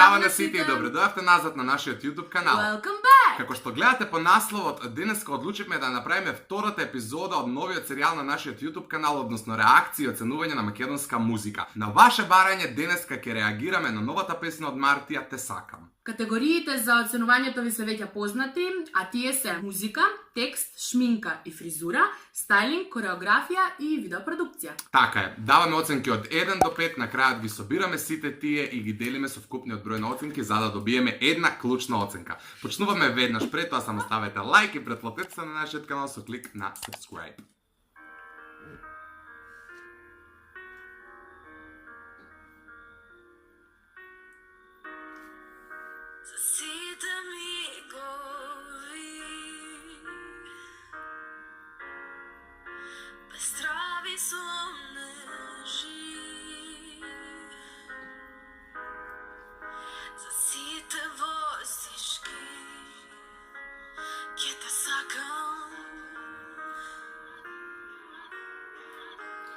Zdravo na siti i dobrodošli nazad na našиот YouTube канал. Welcome back! Како што гледате по насловот, денеска одлучивме да направиме втората епизода од новиот серијал на нашиот YouTube канал, односно реакции и оценување на македонска музика. На ваше барање денеска ќе реагираме на новата песна од Мартија "Те сакам". Категориите за оценувањето ви се веќе познати, а тие се музика, текст, шминка и фризура, стайлинг, кореографија и видеопродукција. Така е, даваме оценки од 1 до 5, на крајот ги собираме сите тие и ги делиме со вкупниот број на оценки за да добиеме една клучна оценка. Почнуваме веднаш, пред тоа само ставете лайк и претплатете се на нашиот канал со клик на subscribe.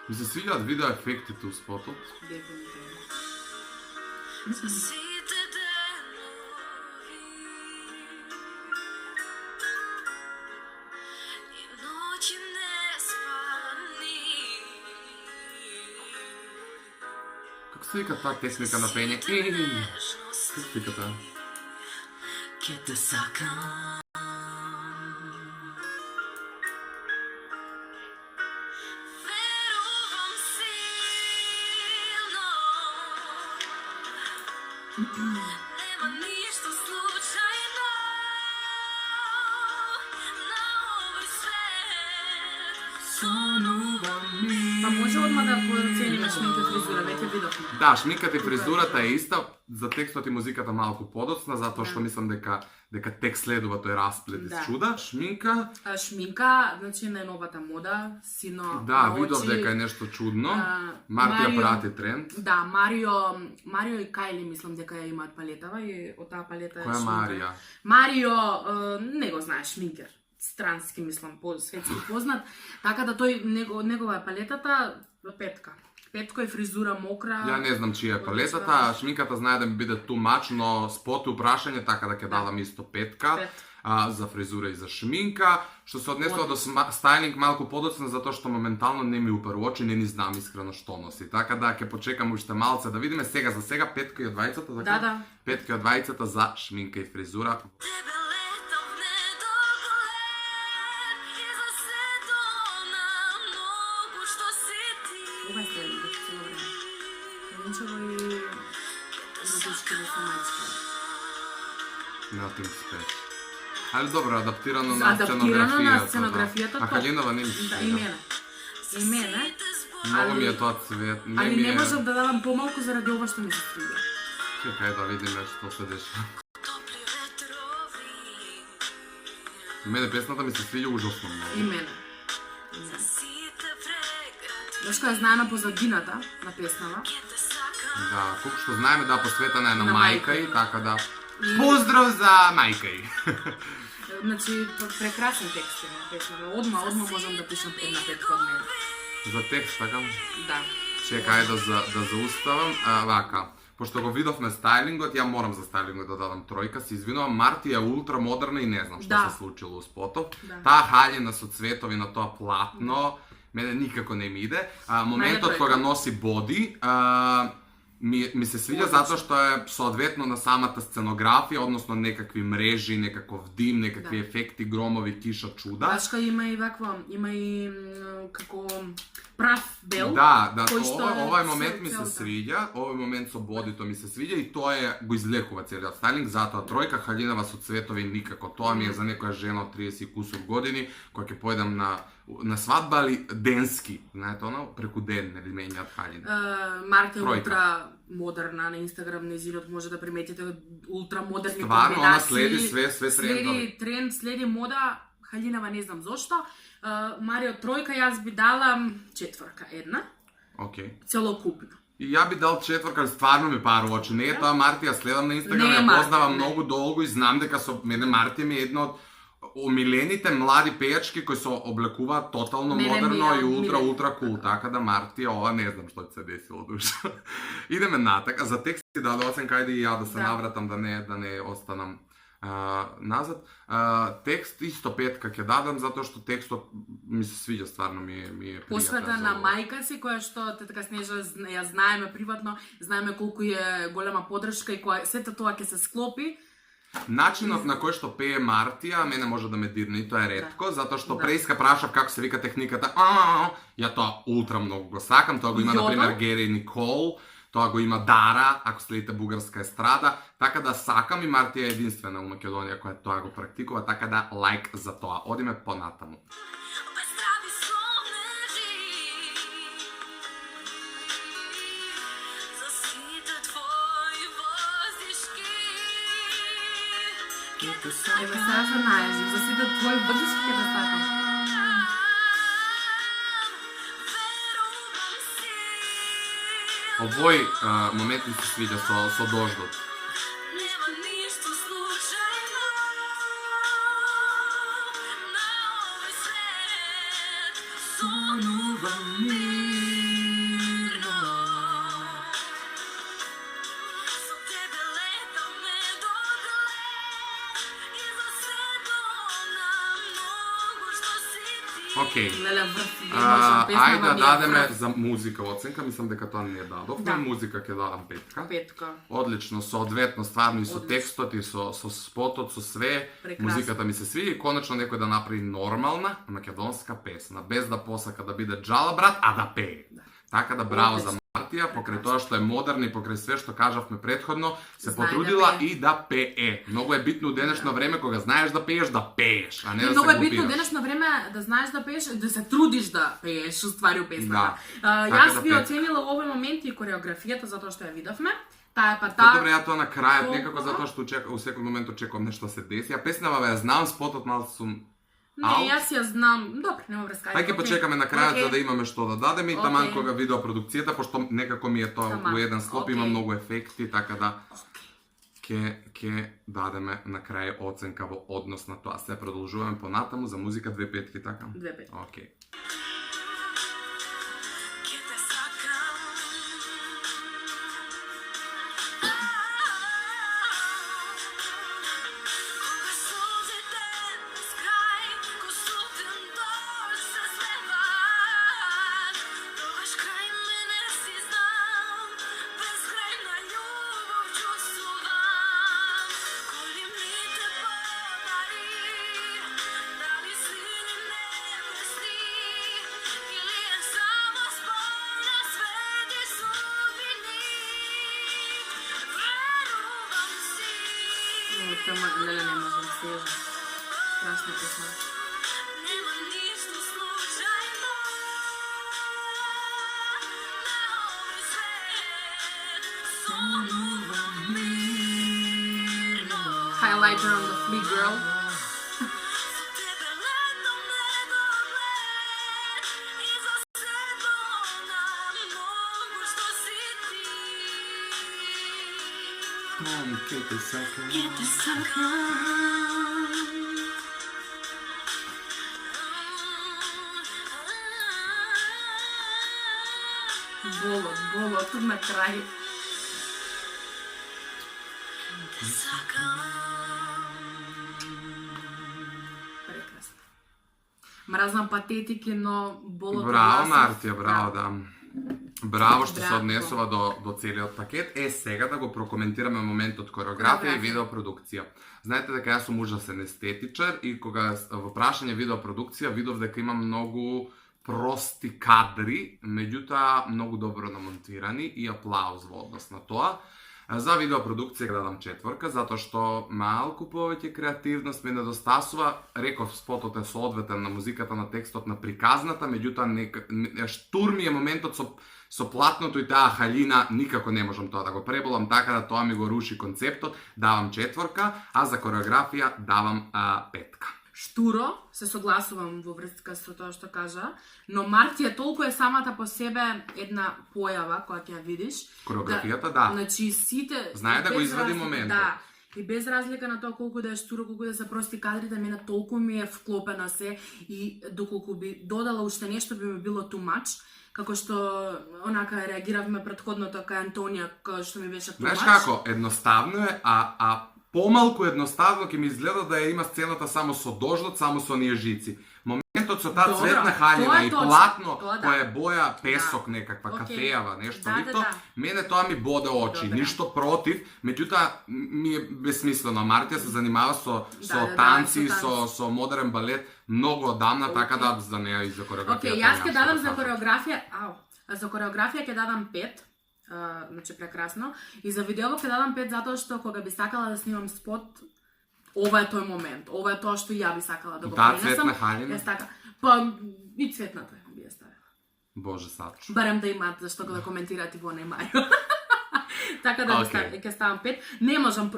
Ми се свиѓаат видео ефектите у спотот. Дефинитивно. Како се вика таа техника на пење? Како се вика таа? Ке те сакам. Нема ништо случајно на овој свет. Па може одма да процениме шминка и фризура, веќе видовме. Да, шминката и фризурата е иста, за текстот и музиката малку подоцна, затоа што мислам дека текст следува тој расплет из чуда. Шминка, Шминка, значи на новата мода, сино да, на видов очи. дека е нешто чудно. Мартија прати тренд. Да, Марио и Кайли мислам дека ја имаат палетава и од таа палета е Која шминка. Марија? Марио, не го знаеш, шминкер. Странски, мислам, светски познат. Така да тој, негова е палетата петка. Петко е фризура мокра. Ја не знам чија е палетата, шминката знае да ми биде too much, но споти упрашање, така да ќе дадам исто петка. За фризура и за шминка. Што се однесува до стайлинг малку подоцна, затоа што моментално не ми упар очи, не ни знам искрено што носи. Така да ќе почекам уште малце да видиме сега за сега петка и од двајцата, така? Да. Петка и од двајцата за шминка и фризура. Ова е следно, цело време. Момчево и родички во Самајска. Nothing special. Али добро, адаптирано на Адаптирано на сценографијата. сценографијата. А Халинова не ми се Да, свиѓа. и мене. Многу ми е тоа цвет. Али не можам да дадам помалку заради ова што ми се свиѓа. Чекај да видиме што се дешава. Мене песната ми се свиѓа ужасно многу. И мене. Знаеш која е знаена позадината на песнава? Да, колку што знаеме да посветена е на На мајка мајка. и така да. Поздрав за мајка и. Значи, прекрасен текст е на песнава. Одма можам да пишам една петка од мене. За текст, така? Да. Чекај да зауставам. Вака. Пошто го видовме стайлингот, ја морам за стайлингот да дадам тројка, се извинувам, Мартија е ултра модерна и не знам што Да. се случило у спотов. Да. Таа хаљина со цветови на тоа платно, мене никако не ми иде. Моментот тројка. кога носи боди, ми се свиѓа затоа што е соодветно на самата сценографија, односно некакви мрежи, некаков дим, некакви ефекти, громови, киша, чуда. Башка има и вакво, има и како прав бел. Да, кој што овој момент ми се целта. свиѓа, овој момент со бодито ми се свиѓа и тоа е го излекува целиот стайлинг, затоа тројка халинава со цветови никако. Тоа ми е за некоја жена од 30 и кусур години која ќе појдам на свадба, али денски, знаете оно, преку ден, нели менјаат халина. Марка е Тројка. ултра модерна на Инстаграм, незинот може да приметите ултра модерни Стварно, она комбинации. следи све трендови. Следи тренд, следи мода, халинава не знам зошто. Марио тројка, јас би дала четврка една, Океј. целокупно. И ја би дал четврка, али стварно ми пару очи. Не е тоа Мартија, следам на Инстаграм, Не е ја Мартија, познавам не. многу долго и знам дека со мене Мартија ми е една од умилените млади пејачки кои се облекуваат тотално Мене ми модерно е и ултра милен. ултра кул, така да Мартија, ова не знам што ќе се десило душа. Идеме натака, за тексти да оценка, ајде и ја да се Да. навратам да не останам назад. Текст исто 5 ќе дадам затоа што текстот ми се свиѓа, стварно ми е пријатен. Посвета на мајка си, која што те така Снежа ја знаеме приватно, знаеме колку е голема поддршка и која сето тоа ќе се склопи. Начинот на кој што пее Мартија, мене може да ме дирне и тоа е ретко, затоа што Да. преиска прашав како се вика техниката. Ја тоа ултра многу го сакам, тоа го има Јодо? например Гери Никол, тоа го има Дара, ако следите бугарска естрада, така да сакам и Мартија е единствена у Македонија која тоа го практикува, така да лайк за тоа. Одиме понатаму. Без здрави сонежи за сите твои воздишки. Еве сега се најажив, за сите твои бъдишки ќе да сакам. Верувам си. Овој момент ми се свиѓа со дождот. Нема ништо случајно на овој свет. Сонувам мирно. Со тебе летам недоглед и за сето на многу што си ти. Океј. Леле врв, песната Ајде да ми е дадеме врв. за музика оценка, мислам дека тоа не дадовме. Да. Музика ќе дадам 5. Петка. Одлично, соодветно, стварно и со Одлично. текстот и со спотот, со све. Прекрасно. Музиката ми се свиѓа и конечно некој да направи нормална македонска песна, без да посака да биде джала брат, а да пее. Така да браво за Одлично. Мартија, покрај тоа што е модерна и покрај све што кажавме претходно, се Знае да потрудила пее. и да пее. Многу е битно у денешно време кога знаеш да пееш, а не да Многу се е битно глупираш. денешно време да знаеш да пееш, да се трудиш да пееш уствари у песната. Така Јас да би пее. оценила во овој момент и кореографијата затоа што ја видовме. Таа па Па таа. добре, ја тоа на крајот Толкова? некако затоа што у секој момент очекувам нешто да се деси. А песнава ја знам, спотот малку сум. Не, Аут. јас ја знам. Добре, нема врска. Ајде ќе почекаме на крајот за да имаме што да дадеме и таман Океј. кога видеопродукцијата, пошто некако ми е тоа Таман. у еден склоп, има Океј. многу ефекти, така да ќе дадеме на крај оценка во однос на тоа. Се продолжуваме понатаму за музика 2 петки, така? 2 петки. Океј. Ке те сакам. Кога сузите без крај, ко сутен дожд се слеваат, тогаш крај мене си знам, безкрајна љубов чувствувам. Коли ми те подари, дали си небесни, или е само спој на свети судбини. Верувам си. Тема, леле, не можам се. Страшна песна. Нема ништо случајно на овој свет. Сонувам мирно. Highlighter on the fleek girl. Со тебе летам недоглед и за сето на многу што си ти. Ке те Болот на крај. Прекрасно. Мразнам патетики, но болот Браво, гласов. Мартија, браво, да. Браво што се Браво. однесува до целиот пакет. Сега да го прокоментираме моментот кореографија и Кореографија. видеопродукција. Знаете дека јас сум ужасен естетичар и кога во прашање видеопродукција видов дека има многу прости кадри, меѓутоа многу добро намонтирани и аплауз во однос на тоа. За видеопродукција ќе дадам 4, затоа што малку повеќе креативност ми недостасува. Реков, спотот е соодветен на музиката, на текстот, на приказната, меѓутоа штурми е моментот со платното и таа халина, никако не можам тоа да го преболам, така да тоа ми го руши концептот. Давам 4, а за кореографија давам 5. Штуро, се согласувам во врска со тоа што кажа, но Мартија толку е самата по себе една појава која ќе ја видиш. Кореографијата, да. Значи сите Знае да го без извади разлика, моментот. Да. И без разлика на тоа колку да е штуро, колку да се прости кадрите, мене толку ми е вклопено се и доколку би додала уште нешто би ми било too much, како што онака реагиравме претходното кај Антонија, кај што ми беше too Знаеш much. како, едноставно е, а помалку едноставно ќе ми изгледа да ја има сцената само со дождот, само со оние жици. Моментот со таа Добро, цветна тоа хаљина е и точно, платно тоа да. која е боја песок некаква, Океј. кафејава, нешто Да, да, липто, да. мене тоа ми боде очи, Добре. ништо против, меѓутоа ми е безсмислено. Мартија се занимава со Да, танци, со танци. со модерен балет многу одамна, така да за неа и за кореографија. Океј, јас ќе дадам за кореографија, за кореографија ќе дадам 5. Значи прекрасно. И за видео ќе дадам 5 затоа што кога би сакала да снимам спот, ова е тој момент. Ова е тоа што ја би сакала да го Таа пренесам. цветна хаљина? Јас така. Па и цветната би ја ставила. Боже Сачо. Барем да имаат зашто го да коментираат и во немају. Така да Океј. ќе ставам 5. Не можам,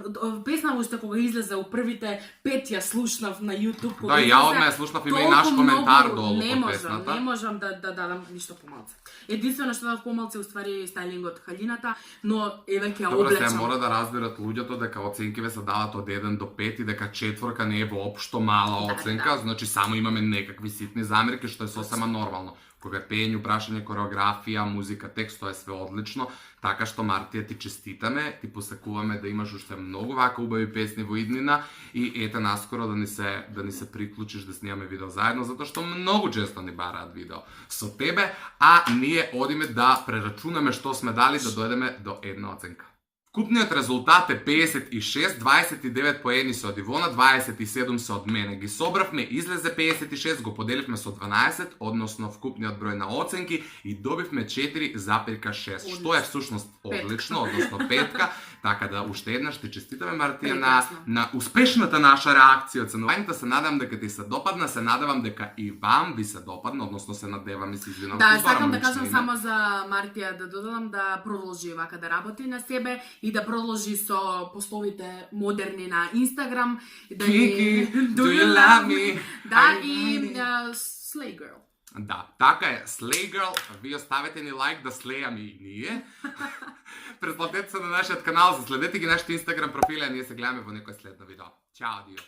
песна уште кога излезе у првите 5 ја слушнав на YouTube. кога Да, ја излезе, одма ја слушнав, има и наш толку коментар многу, долу не под можам, песната. Не можам да дадам ништо помалце. Единствено што дадов помалце уствари стајлингот хаљината, но еве ќе ја Добро, сега облечам. мора да разберат луѓето дека оценкиве се дават од 1 до 5 и дека четворка не е воопшто мала Да, оценка, да. значи само имаме некакви ситни замерки, што е сосема нормално. Кога е пење, прашање, кореографија, музика, текст, тоа е све одлично, така што Мартија ти честитаме, ти посакуваме да имаш уште многу вака убави песни во иднина и ете наскоро да ни се приклучиш да снимаме видео заедно, затоа што многу често ни бараат видео со тебе, а ние одиме да прерачунаме што сме дали да дојдеме до една оценка. Вкупниот резултат е 56, 29 поени се од Ивона, 27 се од мене. Ги собравме, излезе 56, го поделивме со 12, односно вкупниот број на оценки и добивме 4,6, што е всушност одлично, односно петка, така да уште еднаш ти честитаме Мартија на успешната наша реакција од ценувањето, се надевам дека ти се допадна, се надевам дека и вам ви се допадна, односно се надевам и се извинувам. Да, сакам да кажам само за Мартија да додадам да продолжи вака да работи на себе и да продолжи со пословите модерни на Инстаграм. Да Kiki, do you love me? Да, I и love you. Slay Girl. Да, така е. Slay Girl, вие оставете ни лайк да слејаме и ние. Претплатете се на нашиот канал, заследете ги нашите Инстаграм профили, а ние се гледаме во некој следно видео. Чао, адио.